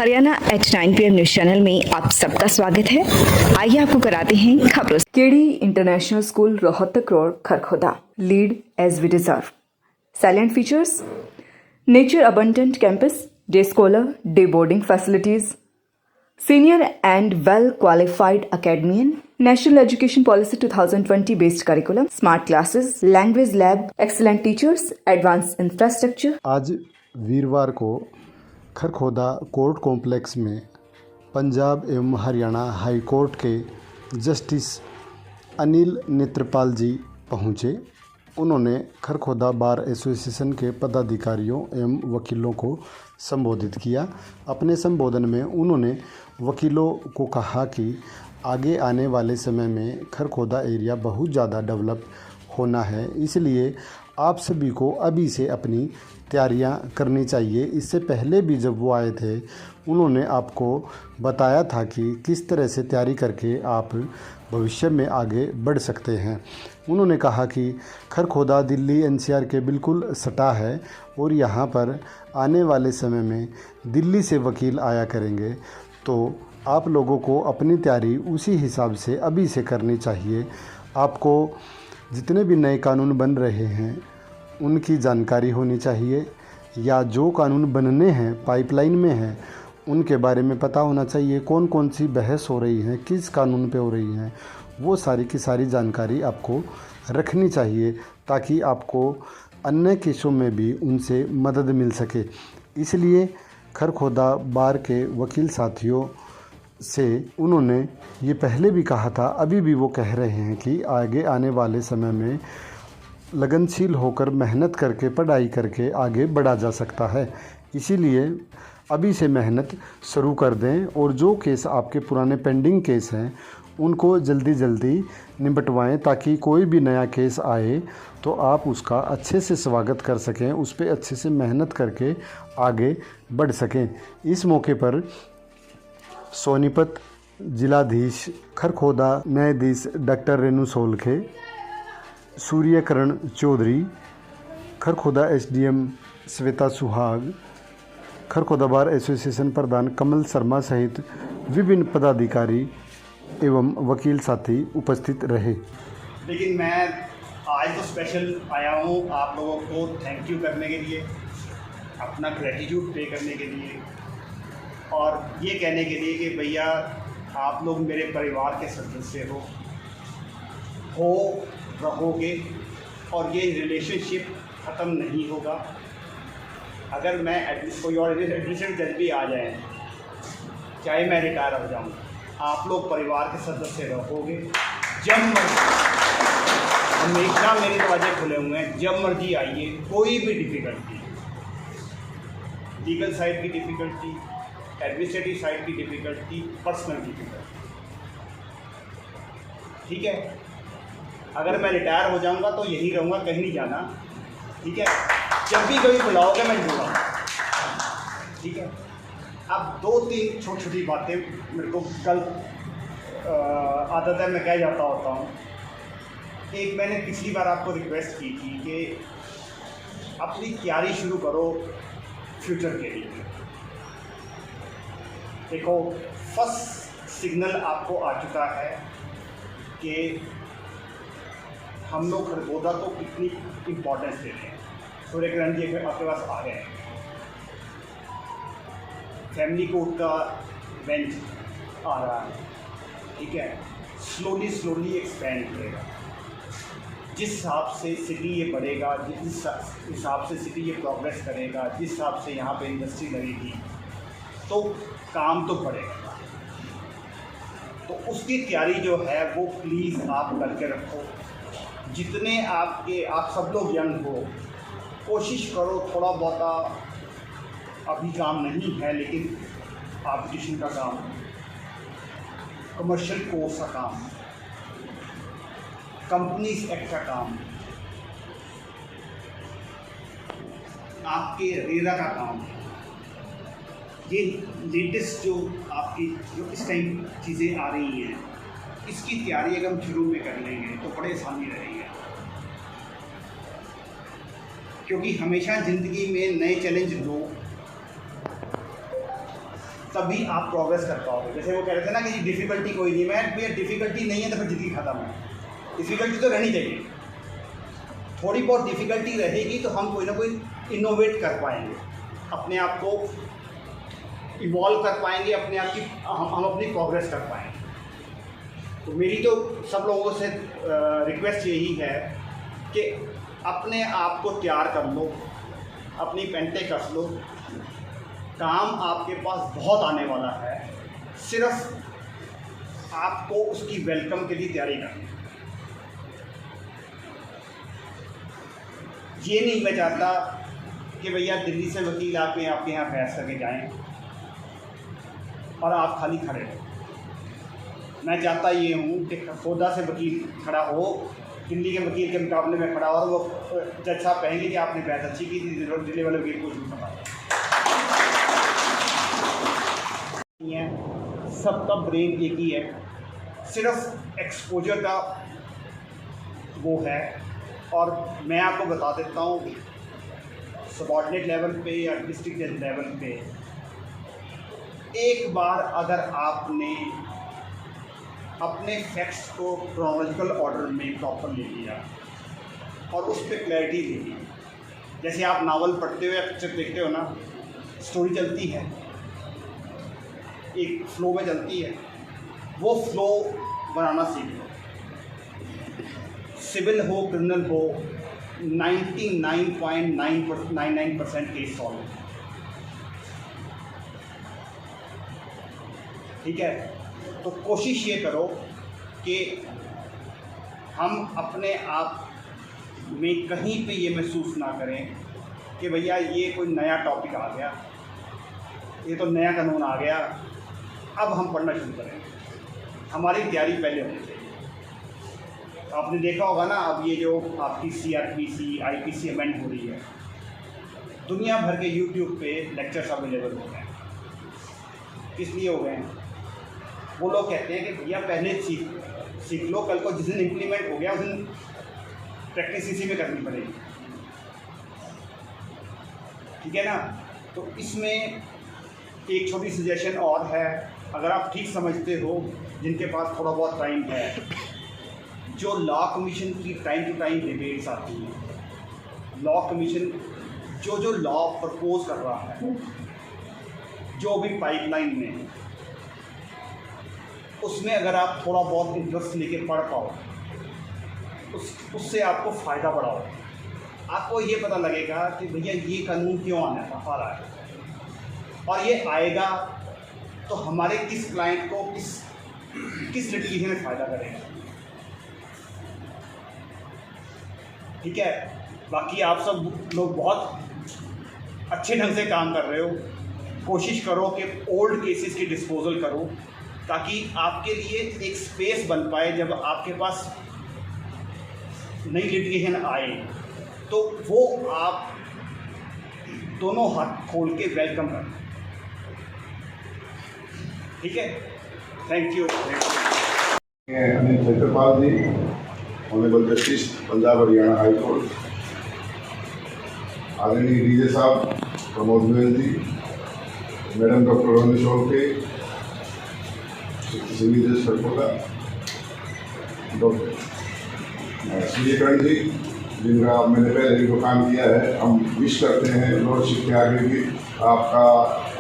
Haryana at 9 PM news channel में आप सबका स्वागत है। आइए आपको कराते हैं खबरों। KD International School Rohtak road Kharkhoda lead as we deserve. Silent features nature abundant campus, day scholar, day boarding facilities, senior and well qualified academician, National Education Policy 2020 based curriculum, smart classes, language lab, excellent teachers, advanced infrastructure। आज वीरवार को Kharkhoda court complex में पंजाब एवं Haryana high court के justice Anil Netrapal जी पहुँचे। उन्होंने Kharkhoda bar association के पदाधिकारियों एवं वकीलों को संबोधित किया। अपने संबोधन में उन्होंने वकीलों को कहा कि आगे आने वाले समय में खरखोदा एरिया बहुत ज़्यादा डेवलप होना है, इसलिए आप सभी को अभी से अपनी तैयारियां करनी चाहिए। इससे पहले भी जब वो आए थे उन्होंने आपको बताया था कि किस तरह से तैयारी करके आप भविष्य में आगे बढ़ सकते हैं। उन्होंने कहा कि खरखोदा दिल्ली NCR के बिल्कुल सटा है और यहाँ पर आने वाले समय में दिल्ली से वकील आया करेंगे, तो आप लोगों को अपनी तैयारी उसी हिसाब से अभी से करनी चाहिए। आपको जितने भी नए कानून बन रहे हैं उनकी जानकारी होनी चाहिए, या जो कानून बनने हैं पाइपलाइन में हैं उनके बारे में पता होना चाहिए। कौन कौन सी बहस हो रही है, किस कानून पे हो रही है, वो सारी की सारी जानकारी आपको रखनी चाहिए, ताकि आपको अन्य केसों में भी उनसे मदद मिल सके। इसलिए खरखोदा बार के वकील साथियों से उन्होंने ये पहले भी कहा था, अभी भी वो कह रहे हैं कि आगे आने वाले समय में लगनशील होकर मेहनत करके पढ़ाई करके आगे बढ़ा जा सकता है। इसीलिए अभी से मेहनत शुरू कर दें और जो केस आपके पुराने पेंडिंग केस हैं उनको जल्दी जल्दी निपटवाएं, ताकि कोई भी नया केस आए तो आप उसका अच्छे से स्वागत कर सकें, उस पर अच्छे से मेहनत करके आगे बढ़ सकें। इस मौके पर सोनीपत जिलाधीश खरखोदा न्यायाधीश डॉक्टर रेणु सोलखे, सूर्यकरण चौधरी, खरखोदा SDM श्वेता सुहाग, खरखोदा बार एसोसिएशन प्रधान कमल शर्मा सहित विभिन्न पदाधिकारी एवं वकील साथी उपस्थित रहे। लेकिन मैं आज तो स्पेशल आया हूँ आप लोगों को थैंक यू करने के लिए, अपना ग्रेटिट्यूड पे करने के लिए, और ये कहने के लिए कि भैया आप लोग मेरे परिवार के सदस्य हो रहोगे और ये रिलेशनशिप ख़त्म नहीं होगा। अगर मैं कोई और एडमिनिस्ट्रेटिव जज भी आ जाए, चाहे मैं रिटायर हो जाऊँ, आप लोग परिवार के सदस्य रहोगे। जब मर्जी, हमेशा मेरे दरवाजे खुले हुए हैं, जब मर्जी आइए। कोई भी डिफ़िकल्टी, लीगल साइड की डिफ़िकल्टी, एडमिनिस्ट्रेटिव साइड की डिफ़िकल्टी, पर्सनल डिफ़िकल्टी, ठीक है। अगर मैं रिटायर हो जाऊंगा तो यही रहूँगा, कहीं नहीं जाना, ठीक है। जब भी कभी बुलाओगे मैं जुड़ूंगा, ठीक है। अब 2-3 छोटी छोटी बातें मेरे को कल आदत है, मैं कह जाता होता हूँ। एक मैंने पिछली बार आपको रिक्वेस्ट की थी कि अपनी तैयारी शुरू करो फ्यूचर के लिए। देखो, फर्स्ट सिग्नल आपको आ चुका है कि हम लोग खरखोदा को कितनी इम्पोर्टेंस दे रहे हैं। सूर्यकिरण जी आपके पास आ गए हैं, फैमिली कोर्ट का बेंच आ रहा है, ठीक है। स्लोली एक्सपेंड करेगा, जिस हिसाब से सिटी ये बढ़ेगा, जिस हिसाब से सिटी ये प्रोग्रेस करेगा, जिस हिसाब से यहाँ पे इंडस्ट्री लगेगी, तो काम तो बढ़ेगा। तो उसकी तैयारी जो है वो प्लीज़ आप करके रखो। जितने आप सब लोग यंग हो, कोशिश करो थोड़ा बहुत, अभी काम नहीं है लेकिन आर्टिफिशियल का काम, कमर्शियल कोर्स का काम, कंपनीज एक्ट का काम, आपके रेरा का काम, ये लेटेस्ट जो इस टाइम चीज़ें आ रही हैं, इसकी तैयारी अगर हम शुरू में कर लेंगे तो बड़े आसानी रहेगी। क्योंकि हमेशा ज़िंदगी में नए चैलेंज लो, तभी आप प्रोग्रेस कर पाओगे। जैसे वो कह रहे थे ना कि डिफ़िकल्टी कोई नहीं, मैं भैया डिफ़िकल्टी नहीं है तो फिर ज़िंदगी खत्म है। डिफ़िकल्टी तो रहनी चाहिए, थोड़ी बहुत डिफ़िकल्टी रहेगी तो हम कोई ना कोई इनोवेट कर पाएंगे, अपने आप को इवॉल्व कर पाएंगे, अपने आप की हम अपनी प्रोग्रेस कर पाएंगे। तो मेरी तो सब लोगों से रिक्वेस्ट यही है कि अपने आप को तैयार कर लो, अपनी पेंटें कस लो, काम आपके पास बहुत आने वाला है, सिर्फ आपको उसकी वेलकम के लिए तैयारी करनी है। ये नहीं मैं चाहता कि भैया दिल्ली से वकील आके आपके यहाँ बहस करके जाएं और आप खाली खड़े हो। मैं चाहता ये हूँ कि खरखोदा से वकील खड़ा हो, दिल्ली के वकील के मुकाबले में खड़ा हो, और वो जज साहब कहेंगे कि आपने बहस अच्छी की थी, दिल्ली वाले वकील को झूठ बताया। सबका ब्रेन एक ही है, सिर्फ एक्सपोजर का वो है। और मैं आपको बता देता हूँ, सबॉर्डिनेट लेवल पे या डिस्ट्रिक्ट लेवल पे एक बार अगर आपने अपने फैक्ट्स को क्रोनोलॉजिकल ऑर्डर में प्रॉपर ले लिया और उस पर क्लैरिटी दे ली, जैसे आप नावल पढ़ते हो या पिक्चर देखते हो ना, स्टोरी चलती है, एक फ्लो में चलती है, वो फ्लो बनाना सीख लो। सिविल हो, क्रिमिनल हो, 99.99% केस सॉल्व। ठीक है, तो कोशिश ये करो कि हम अपने आप में कहीं पे ये महसूस ना करें कि भैया ये कोई नया टॉपिक आ गया, ये तो नया कानून आ गया, अब हम पढ़ना शुरू करें। हमारी तैयारी पहले होनी चाहिए। आपने देखा होगा ना, अब ये जो आपकी CRPC IPC अमेंड हो रही है, दुनिया भर के YouTube पे लेक्चर्स अवेलेबल हो गए हैं। किस लिए हो गए हैं? वो लोग कहते हैं कि भैया पहले सीख लो, कल को जिस दिन इम्प्लीमेंट हो गया उस दिन प्रैक्टिस इसी में करनी पड़ेगी। ठीक है ना? तो इसमें एक छोटी सजेशन और है, अगर आप ठीक समझते हो, जिनके पास थोड़ा बहुत टाइम है, जो लॉ कमीशन की टाइम टू टाइम डिबेट्स आती हैं, लॉ कमीशन जो लॉ प्रपोज कर रहा है, जो भी पाइपलाइन में है, उसमें अगर आप थोड़ा बहुत इंटरेस्ट लेके पढ़ पाओ, उससे आपको फ़ायदा बड़ा होगा। आपको ये पता लगेगा कि भैया ये कानून क्यों आ रहा है, और ये आएगा तो हमारे किस क्लाइंट को किस लिटिगेशन में फ़ायदा करेगा। ठीक है, बाकी आप सब लोग बहुत अच्छे ढंग से काम कर रहे हो। कोशिश करो कि ओल्ड केसेस की डिस्पोजल करो, ताकि आपके लिए एक स्पेस बन पाए, जब आपके पास नई लिटिगेशन आए तो वो आप दोनों हाथ खोल के वेलकम करें। ठीक है, thank you. Anil Chhatrapal ji, honourable justice Punjab Haryana high court, आदरणीय डीजे साहब Pramod Goyal ji, madam doctor Roni Sholke, civil जज खरखोदा, डॉक्टर सूर्यकरण जी, जिनका मैंने पहले भी काम किया है। हम विश करते हैं लॉर्डशिप के आगे भी आपका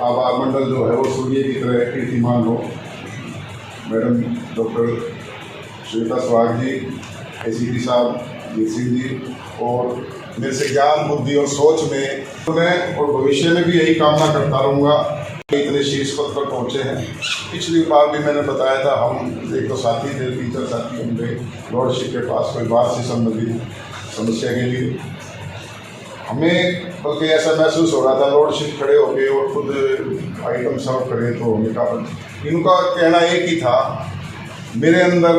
आभार मंडल जो है वो सूर्य की तरह कीर्तिमान हो। मैडम डॉक्टर श्वेता स्वाग जी, ACP साहब जीत सिंह जी, और मेरे से ज्ञान, बुद्धि और सोच में मैं और भविष्य में भी यही कामना करता रहूँगा। इतने शीर्ष पद पर पहुँचे हैं। पिछली बार भी मैंने बताया था, हम एक तो साथी थे, टीचर साथी होंगे लॉर्डशिप के पास कोई बात से संबंधित समस्या के लिए। हमें बल्कि ऐसा महसूस हो रहा था लॉर्डशिप खड़े होके और खुद आइटम सर्व करें, तो हमें काफ़ी, इनका कहना एक ही था, मेरे अंदर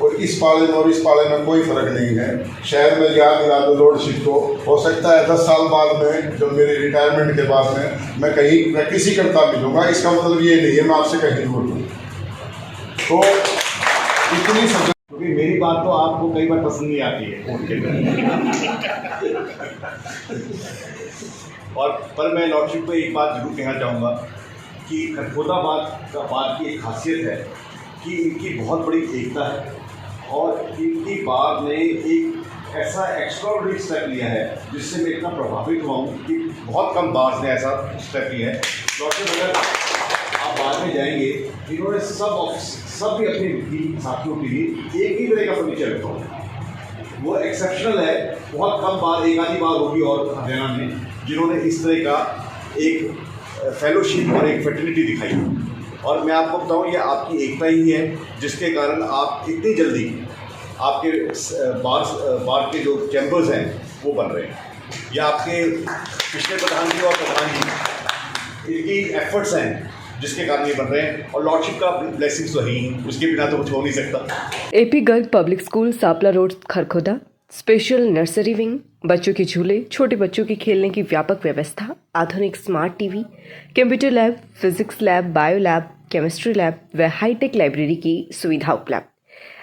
और इस पाले में कोई फ़र्क नहीं है। शायद मैं याद दिला दूँ लॉर्डशिप को, हो सकता है 10 साल बाद में, जब मेरे रिटायरमेंट के बाद में मैं कहीं प्रैक्टिस ही करता मिलूँगा। इसका मतलब ये नहीं है मैं आपसे कहीं दूर हूँ। तो इतनी समझ, क्योंकि मेरी बात तो आपको कई बार पसंद नहीं आती है कोर्ट के अंदर। और पर मैं लॉर्डशिप को एक बात जरूर कहना चाहूँगा कि खरखोदाबाद का बात की एक खासियत है कि इनकी बहुत बड़ी एकता है और इनकी बात ने एक ऐसा एक्स्ट्राऑर्डिनरी स्टेप लिया है जिससे मैं इतना प्रभावित हुआ हूँ कि बहुत कम बार्स ने ऐसा स्टेप लिया है। डॉक्टर अगर आप बाद में जाएंगे, इन्होंने सब भी अपने साथियों के लिए एक ही तरह का फर्नीचर रखा हुआ है। वो एक्सेप्शनल है, बहुत कम बार, एक आधी बार होगी और हरियाणा में जिन्होंने इस तरह का एक फेलोशिप और एक फर्टिलिटी दिखाई। और मैं आपको बताऊं, ये आपकी एकता ही है जिसके कारण आप इतनी जल्दी आपके बार के जो चैम्बर्स हैं वो बन रहे हैं। या आपके पिछले प्रधान जी और प्रधान जी, इनकी एफर्ट्स हैं जिसके कारण ये बन रहे हैं। और लॉर्डशिप का ब्लेसिंग्स तो है ही, उसके बिना तो कुछ हो नहीं सकता। AP Garg public school Sapla road Kharkhoda, special nursery wing, बच्चों के झूले, छोटे बच्चों के खेलने की व्यापक व्यवस्था, आधुनिक smart TV, computer lab, physics lab, bio lab, chemistry lab व हाईटेक लाइब्रेरी की सुविधा उपलब्ध।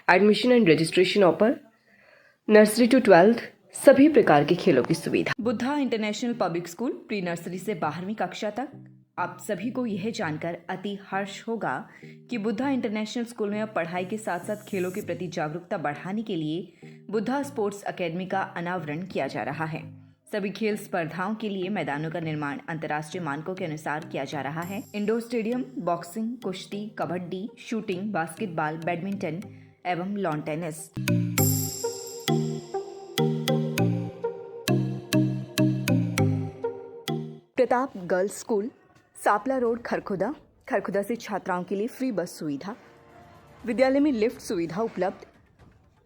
Admission and registration open, nursery to 12th, सभी प्रकार के खेलों की सुविधा। Buddha international public school pre nursery से 12वीं कक्षा तक। आप सभी को यह जानकर अति हर्ष होगा कि बुद्धा इंटरनेशनल स्कूल में अब पढ़ाई के साथ साथ खेलों के प्रति जागरूकता बढ़ाने के लिए बुद्धा स्पोर्ट्स अकेडमी का अनावरण किया जा रहा है। सभी खेल स्पर्धाओं के लिए मैदानों का निर्माण अंतर्राष्ट्रीय मानकों के अनुसार किया जा रहा है। इंडोर स्टेडियम, बॉक्सिंग, कुश्ती, कबड्डी, शूटिंग, बास्केटबॉल, बैडमिंटन एवं lawn tennis. Pratap girls school, Sapla road Kharkhoda. Kharkhoda से छात्राओं के लिए फ्री बस सुविधा, विद्यालय में लिफ्ट सुविधा उपलब्ध,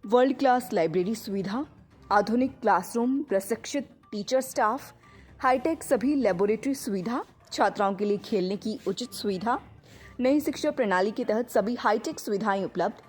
वर्ल्ड क्लास लाइब्रेरी सुविधा, आधुनिक क्लासरूम, प्रशिक्षित टीचर स्टाफ, हाईटेक सभी लेबोरेटरी सुविधा, छात्राओं के लिए खेलने की उचित सुविधा, नई शिक्षा प्रणाली के तहत सभी हाईटेक सुविधाएं उपलब्ध।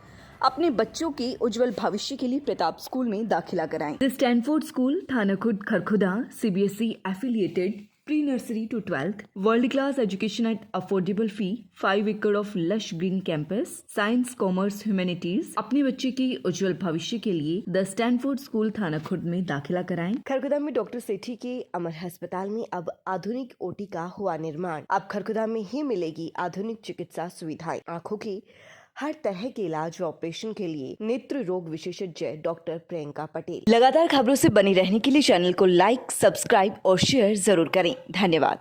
अपने बच्चों के उज्जवल भविष्य के लिए प्रताप स्कूल में दाखिला कराएं। स्टैनफोर्ड स्कूल, थाना खुद Kharkhoda, CBSE affiliated, pre nursery to 12th, world class education at affordable fee, 5 एकड़ of lush green campus, science, commerce, humanities. अपने बच्चे के उज्जवल भविष्य के लिए द स्टैनफोर्ड स्कूल, थाना खुद में दाखिला कराएं। खरखोदा में डॉक्टर सेठी के अमर अस्पताल में अब आधुनिक OT का हुआ निर्माण। अब खरखोदा में ही मिलेगी आधुनिक चिकित्सा सुविधाएं। आँखों की हर तरह के इलाज और ऑपरेशन के लिए नेत्र रोग विशेषज्ञ डॉक्टर प्रियंका पटेल। लगातार खबरों से बनी रहने के लिए चैनल को लाइक, सब्सक्राइब और शेयर जरूर करें। धन्यवाद।